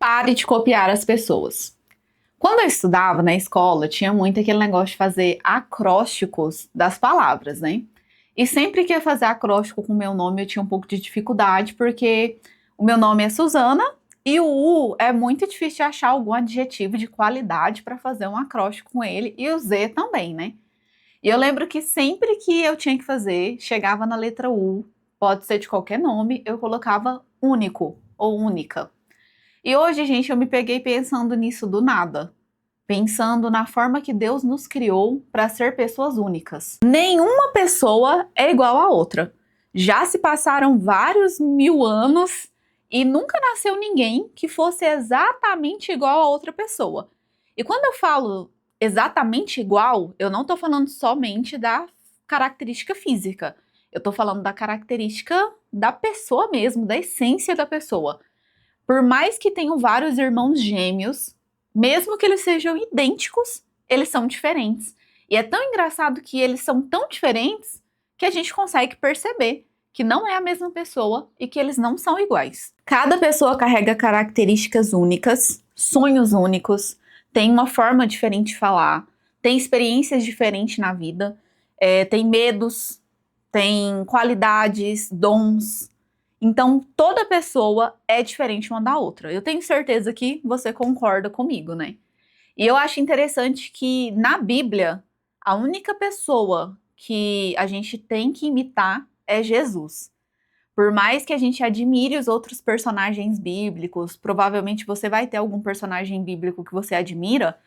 Pare de copiar as pessoas. Quando eu estudava na escola, tinha muito aquele negócio de fazer acrósticos das palavras, né? E sempre que ia fazer acróstico com o meu nome, eu tinha um pouco de dificuldade, porque o meu nome é Suzana e o U é muito difícil de achar algum adjetivo de qualidade para fazer um acróstico com ele, e o Z também, né? E eu lembro que sempre que eu tinha que fazer, chegava na letra U, pode ser de qualquer nome, eu colocava único ou única. E hoje, gente, eu me peguei pensando nisso do nada. Pensando na forma que Deus nos criou para ser pessoas únicas. Nenhuma pessoa é igual à outra. Já se passaram vários mil anos e nunca nasceu ninguém que fosse exatamente igual a outra pessoa. E quando eu falo exatamente igual, eu não estou falando somente da característica física. Eu estou falando da característica da pessoa mesmo, da essência da pessoa. Por mais que tenham vários irmãos gêmeos, mesmo que eles sejam idênticos, eles são diferentes. E é tão engraçado que eles são tão diferentes que a gente consegue perceber que não é a mesma pessoa e que eles não são iguais. Cada pessoa carrega características únicas, sonhos únicos, tem uma forma diferente de falar, tem experiências diferentes na vida, tem medos, tem qualidades, dons. Então, toda pessoa é diferente uma da outra. Eu tenho certeza que você concorda comigo, né? E eu acho interessante que na Bíblia, a única pessoa que a gente tem que imitar é Jesus. Por mais que a gente admire os outros personagens bíblicos, provavelmente você vai ter algum personagem bíblico que você admira,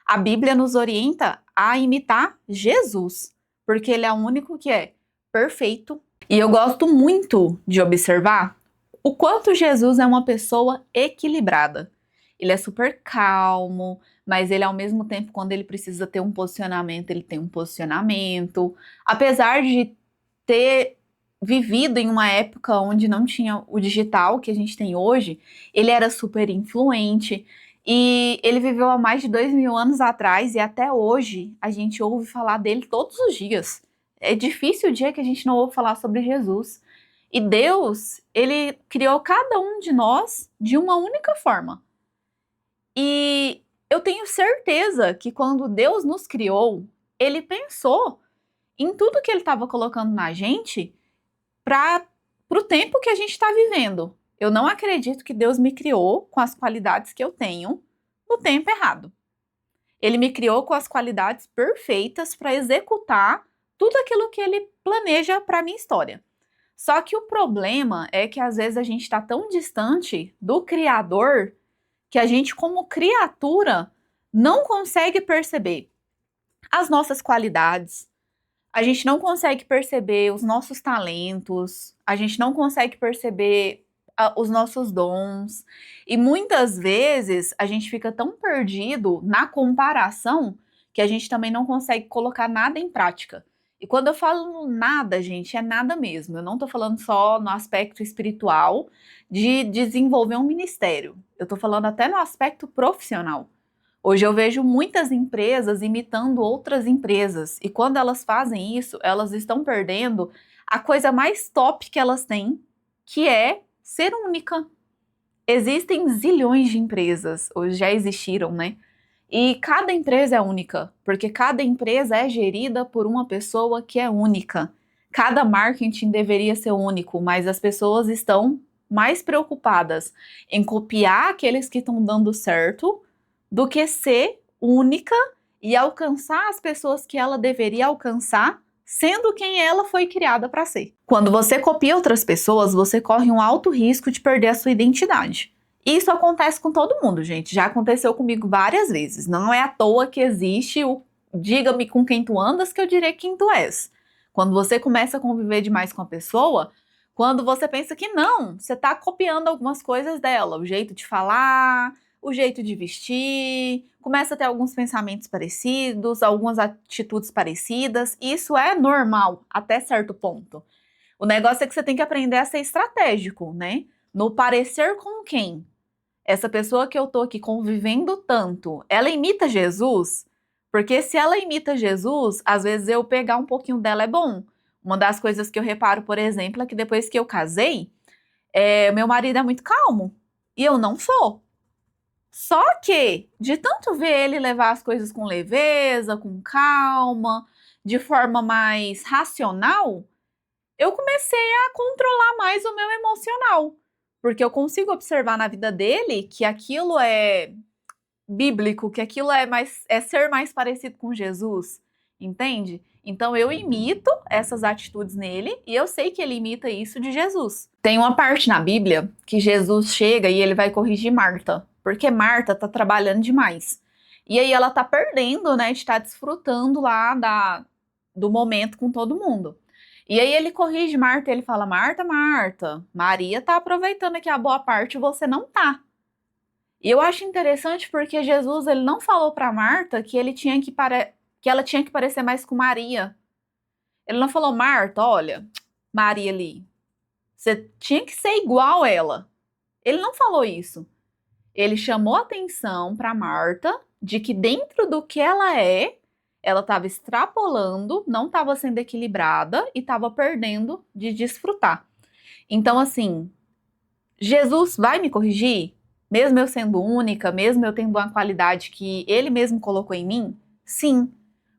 a Bíblia nos orienta a imitar Jesus, porque ele é o único que é perfeito. E eu gosto muito de observar o quanto Jesus é uma pessoa equilibrada. Ele é super calmo, mas ele ao mesmo tempo, quando ele precisa ter um posicionamento, ele tem um posicionamento. Apesar de ter vivido em uma época onde não tinha o digital que a gente tem hoje, ele era super influente. E ele viveu há mais de 2000 anos atrás e até hoje a gente ouve falar dele todos os dias. É difícil o dia que a gente não ouve falar sobre Jesus. E Deus, ele criou cada um de nós de uma única forma. E eu tenho certeza que quando Deus nos criou, ele pensou em tudo que ele estava colocando na gente para o tempo que a gente está vivendo. Eu não acredito que Deus me criou com as qualidades que eu tenho no tempo errado. Ele me criou com as qualidades perfeitas para executar tudo aquilo que ele planeja para a minha história. Só que o problema é que às vezes a gente está tão distante do Criador que a gente, como criatura, não consegue perceber as nossas qualidades, a gente não consegue perceber os nossos talentos, a gente não consegue perceber os nossos dons. E muitas vezes a gente fica tão perdido na comparação que a gente também não consegue colocar nada em prática. E quando eu falo nada, gente, é nada mesmo. Eu não tô falando só no aspecto espiritual de desenvolver um ministério. Eu tô falando até no aspecto profissional. Hoje eu vejo muitas empresas imitando outras empresas. E quando elas fazem isso, elas estão perdendo a coisa mais top que elas têm, que é ser única. Existem zilhões de empresas, ou já existiram, né? E cada empresa é única, porque cada empresa é gerida por uma pessoa que é única. Cada marketing deveria ser único, mas as pessoas estão mais preocupadas em copiar aqueles que estão dando certo do que ser única e alcançar as pessoas que ela deveria alcançar, sendo quem ela foi criada para ser. Quando você copia outras pessoas, você corre um alto risco de perder a sua identidade. Isso acontece com todo mundo, gente. Já aconteceu comigo várias vezes. Não é à toa que existe o diga-me com quem tu andas que eu direi quem tu és. Quando você começa a conviver demais com a pessoa, quando você pensa que não, você está copiando algumas coisas dela, o jeito de falar, o jeito de vestir, começa a ter alguns pensamentos parecidos, algumas atitudes parecidas. Isso é normal até certo ponto. O negócio é que você tem que aprender a ser estratégico, né? No parecer com quem? Essa pessoa que eu tô aqui convivendo tanto, ela imita Jesus? Porque se ela imita Jesus, às vezes eu pegar um pouquinho dela é bom. Uma das coisas que eu reparo, por exemplo, é que depois que eu casei, meu marido é muito calmo. E eu não sou. Só que, de tanto ver ele levar as coisas com leveza, com calma, de forma mais racional, eu comecei a controlar mais o meu emocional. Porque eu consigo observar na vida dele que aquilo é bíblico, que aquilo é ser mais parecido com Jesus, entende? Então eu imito essas atitudes nele e eu sei que ele imita isso de Jesus. Tem uma parte na Bíblia que Jesus chega e ele vai corrigir Marta, porque Marta tá trabalhando demais. E aí ela tá perdendo, né, de estar desfrutando lá do momento com todo mundo. E aí ele corrige Marta e ele fala: Marta, Marta, Maria tá aproveitando aqui a boa parte e você não tá. E eu acho interessante porque Jesus ele não falou para Marta que que ela tinha que parecer mais com Maria. Ele não falou: Marta, olha, Maria ali, você tinha que ser igual ela. Ele não falou isso. Ele chamou atenção para Marta de que dentro do que ela estava extrapolando, não estava sendo equilibrada e estava perdendo de desfrutar. Então, assim, Jesus vai me corrigir? Mesmo eu sendo única, mesmo eu tendo uma qualidade que ele mesmo colocou em mim? Sim,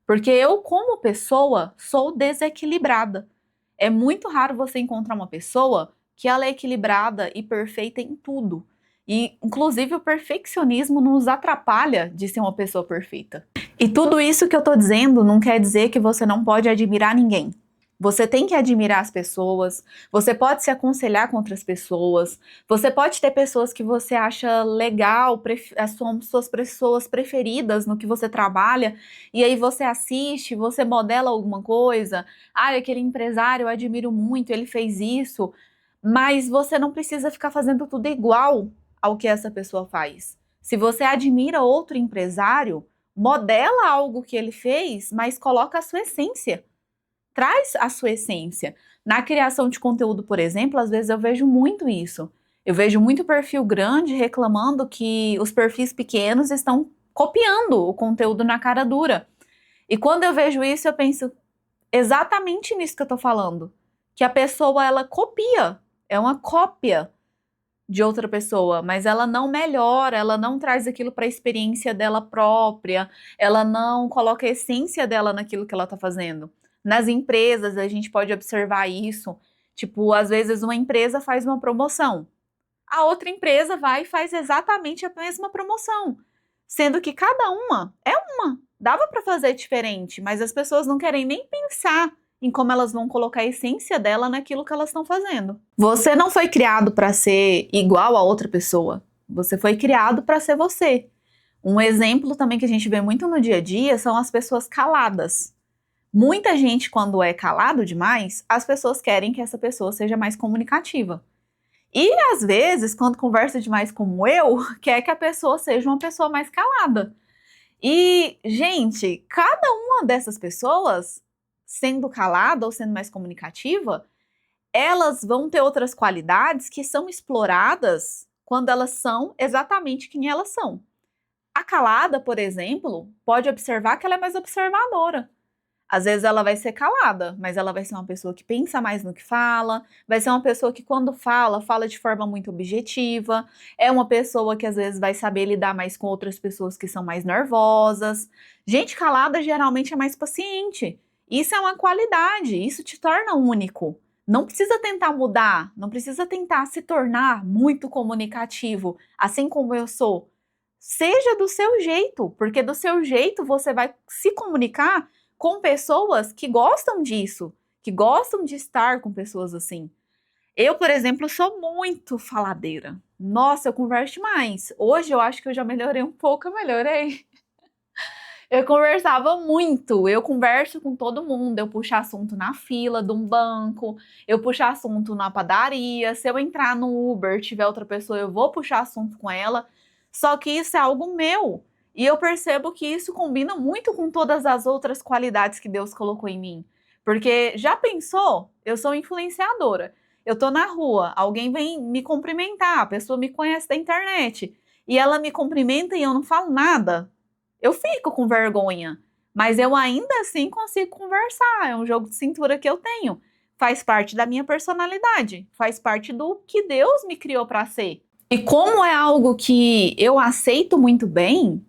porque eu, como pessoa, sou desequilibrada. É muito raro você encontrar uma pessoa que ela é equilibrada e perfeita em tudo. E, inclusive, o perfeccionismo nos atrapalha de ser uma pessoa perfeita. E tudo isso que eu tô dizendo não quer dizer que você não pode admirar ninguém. Você tem que admirar as pessoas, você pode se aconselhar com outras pessoas, você pode ter pessoas que você acha legal, são suas pessoas preferidas no que você trabalha, e aí você assiste, você modela alguma coisa. Ah, aquele empresário eu admiro muito, ele fez isso, mas você não precisa ficar fazendo tudo igual ao que essa pessoa faz. Se você admira outro empresário, modela algo que ele fez, mas coloca a sua essência. Traz a sua essência. Na criação de conteúdo, por exemplo, às vezes eu vejo muito isso. Eu vejo muito perfil grande reclamando que os perfis pequenos estão copiando o conteúdo na cara dura. E quando eu vejo isso, eu penso exatamente nisso que eu tô falando. Que a pessoa, ela copia. É uma cópia de outra pessoa, mas ela não melhora, ela não traz aquilo para a experiência dela própria, ela não coloca a essência dela naquilo que ela está fazendo. Nas empresas, a gente pode observar isso. Tipo, às vezes uma empresa faz uma promoção, a outra empresa vai e faz exatamente a mesma promoção, sendo que cada uma é uma. Dava para fazer diferente, mas as pessoas não querem nem pensar em como elas vão colocar a essência dela naquilo que elas estão fazendo. Você não foi criado para ser igual a outra pessoa. Você foi criado para ser você. Um exemplo também que a gente vê muito no dia a dia são as pessoas caladas. Muita gente, quando é calado demais, as pessoas querem que essa pessoa seja mais comunicativa. E às vezes, quando conversa demais como eu, quer que a pessoa seja uma pessoa mais calada. E, gente, cada uma dessas pessoas, sendo calada ou sendo mais comunicativa, elas vão ter outras qualidades que são exploradas quando elas são exatamente quem elas são. A calada, por exemplo, pode observar que ela é mais observadora. Às vezes ela vai ser calada, mas ela vai ser uma pessoa que pensa mais no que fala, vai ser uma pessoa que quando fala, fala de forma muito objetiva, é uma pessoa que às vezes vai saber lidar mais com outras pessoas que são mais nervosas. Gente calada geralmente é mais paciente. Isso é uma qualidade, isso te torna único. Não precisa tentar mudar, não precisa tentar se tornar muito comunicativo, assim como eu sou. Seja do seu jeito, porque do seu jeito você vai se comunicar com pessoas que gostam disso, que gostam de estar com pessoas assim. Eu, por exemplo, sou muito faladeira. Nossa, eu converso demais. Hoje eu acho que eu já melhorei um pouco, eu melhorei. Eu conversava muito, eu converso com todo mundo, eu puxo assunto na fila de um banco, eu puxo assunto na padaria, se eu entrar no Uber, tiver outra pessoa, eu vou puxar assunto com ela. Só que isso é algo meu. E eu percebo que isso combina muito com todas as outras qualidades que Deus colocou em mim. Porque já pensou? Eu sou influenciadora. Eu tô na rua, alguém vem me cumprimentar, a pessoa me conhece da internet, e ela me cumprimenta e eu não falo nada. Eu fico com vergonha, mas eu ainda assim consigo conversar. É um jogo de cintura que eu tenho. Faz parte da minha personalidade, faz parte do que Deus me criou para ser. E como é algo que eu aceito muito bem,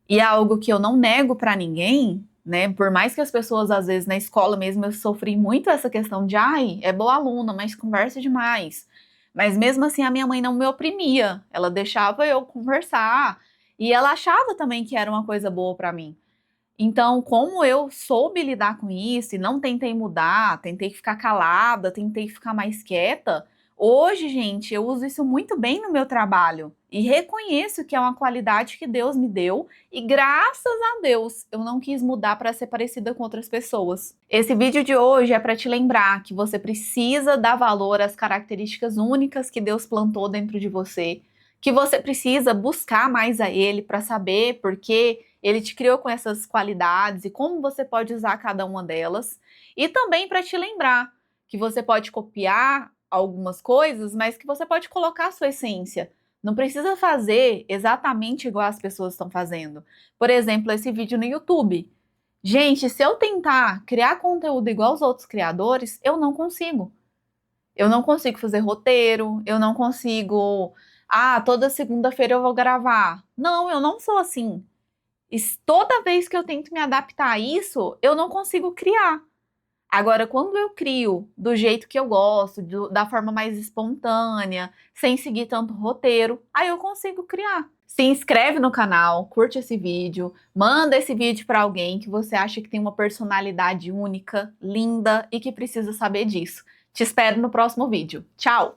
e é algo que eu não nego pra ninguém, né? Por mais que as pessoas, às vezes, na escola mesmo, eu sofri muito essa questão de, ai, é boa aluna, mas conversa demais. Mas mesmo assim, a minha mãe não me oprimia. Ela deixava eu conversar. E ela achava também que era uma coisa boa pra mim. Então, como eu soube lidar com isso e não tentei mudar, tentei ficar calada, tentei ficar mais quieta, hoje, gente, eu uso isso muito bem no meu trabalho e reconheço que é uma qualidade que Deus me deu e graças a Deus eu não quis mudar para ser parecida com outras pessoas. Esse vídeo de hoje é para te lembrar que você precisa dar valor às características únicas que Deus plantou dentro de você, que você precisa buscar mais a Ele para saber por que Ele te criou com essas qualidades e como você pode usar cada uma delas. E também para te lembrar que você pode copiar algumas coisas, mas que você pode colocar a sua essência. Não precisa fazer exatamente igual as pessoas estão fazendo. Por exemplo, esse vídeo no YouTube. Gente, se eu tentar criar conteúdo igual aos outros criadores, eu não consigo. Eu não consigo fazer roteiro, eu não consigo. Ah, toda segunda-feira eu vou gravar. Não, eu não sou assim. E toda vez que eu tento me adaptar a isso, eu não consigo criar. Agora, quando eu crio do jeito que eu gosto, da forma mais espontânea, sem seguir tanto roteiro, aí eu consigo criar. Se inscreve no canal, curte esse vídeo, manda esse vídeo para alguém que você acha que tem uma personalidade única, linda e que precisa saber disso. Te espero no próximo vídeo. Tchau!